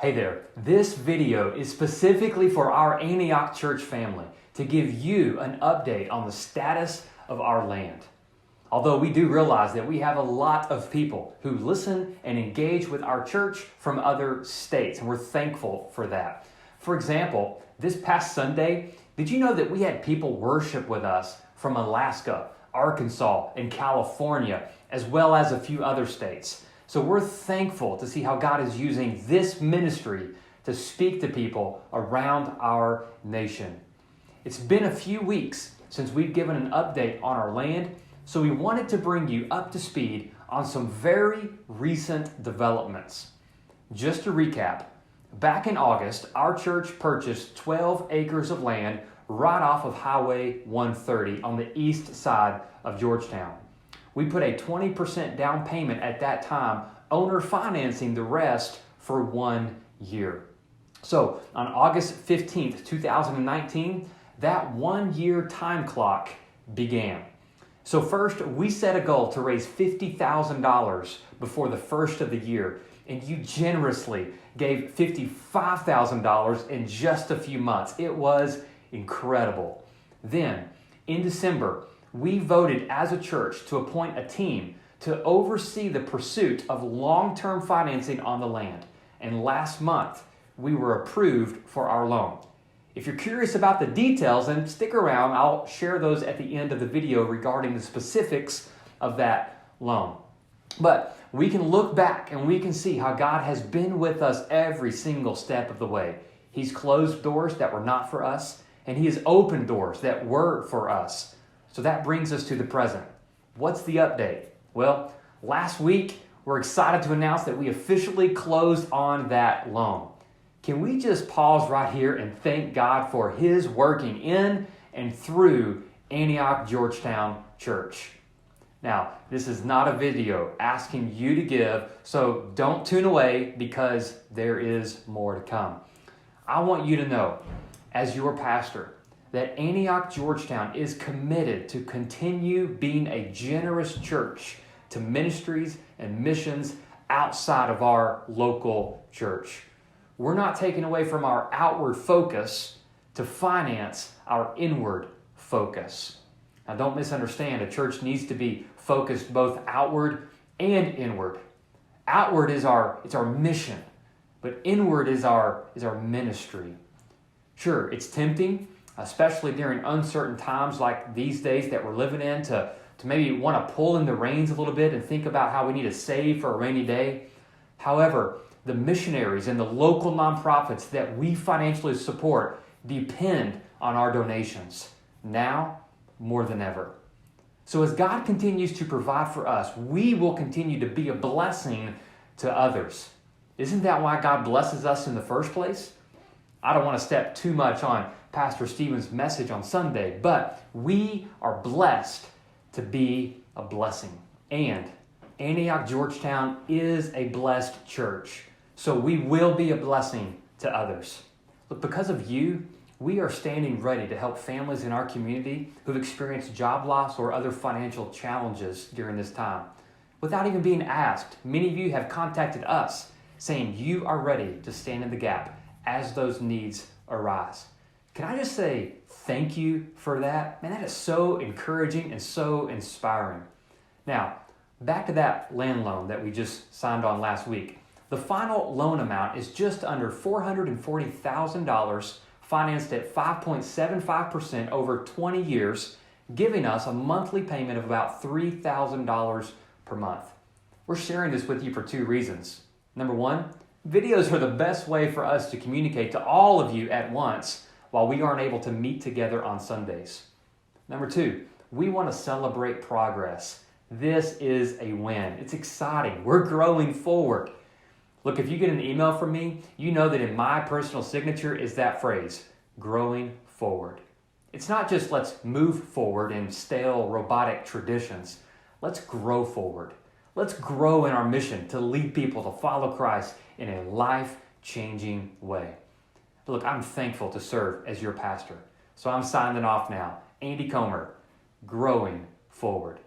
Hey there, this video is specifically for our Antioch church family to give you an update on the status of our land. Although we do realize that we have a lot of people who listen and engage with our church from other states, and we're thankful for that. For example, this past Sunday, did you know that we had people worship with us from Alaska, Arkansas, and California, as well as a few other states? So we're thankful to see how God is using this ministry to speak to people around our nation. It's been a few weeks since we've given an update on our land, so we wanted to bring you up to speed on some very recent developments. Just to recap, back in August, our church purchased 12 acres of land right off of Highway 130 on the east side of Georgetown. We put a 20% down payment at that time, owner financing the rest for 1 year. So on August 15th, 2019, that 1 year time clock began. So first, we set a goal to raise $50,000 before the first of the year, and you generously gave $55,000 in just a few months. It was incredible. Then, in December, we voted as a church to appoint a team to oversee the pursuit of long-term financing on the land. And last month, we were approved for our loan. If you're curious about the details, then stick around. I'll share those at the end of the video regarding the specifics of that loan. But we can look back and we can see how God has been with us every single step of the way. He's closed doors that were not for us, and He has opened doors that were for us. So that brings us to the present. What's the update? Well, last week, we're excited to announce that we officially closed on that loan. Can we just pause right here and thank God for His working in and through Antioch Georgetown Church? Now, this is not a video asking you to give, so don't tune away because there is more to come. I want you to know, as your pastor, that Antioch Georgetown is committed to continue being a generous church to ministries and missions outside of our local church. We're not taking away from our outward focus to finance our inward focus. Now, don't misunderstand, a church needs to be focused both outward and inward. Outward is our mission, but inward is our ministry. Sure, it's tempting, especially during uncertain times like these days that we're living in, to maybe want to pull in the reins a little bit and think about how we need to save for a rainy day. However, the missionaries and the local nonprofits that we financially support depend on our donations, now more than ever. So as God continues to provide for us, we will continue to be a blessing to others. Isn't that why God blesses us in the first place? I don't want to step too much on Pastor Stephen's message on Sunday, but we are blessed to be a blessing. And Antioch Georgetown is a blessed church, so we will be a blessing to others. Look, because of you, we are standing ready to help families in our community who've experienced job loss or other financial challenges during this time. Without even being asked, many of you have contacted us saying you are ready to stand in the gap as those needs arise. Can I just say thank you for that? Man, that is so encouraging and so inspiring. Now, back to that land loan that we just signed on last week. The final loan amount is just under $440,000, financed at 5.75% over 20 years, giving us a monthly payment of about $3,000 per month. We're sharing this with you for two reasons. Number one, videos are the best way for us to communicate to all of you at once while we aren't able to meet together on Sundays. Number two, we want to celebrate progress. This is a win. It's exciting. We're growing forward. Look, if you get an email from me, you know that in my personal signature is that phrase, growing forward. It's not just let's move forward in stale robotic traditions. Let's grow forward. Let's grow in our mission to lead people to follow Christ in a life-changing way. Look, I'm thankful to serve as your pastor. So I'm signing off now. Andy Comer, growing forward.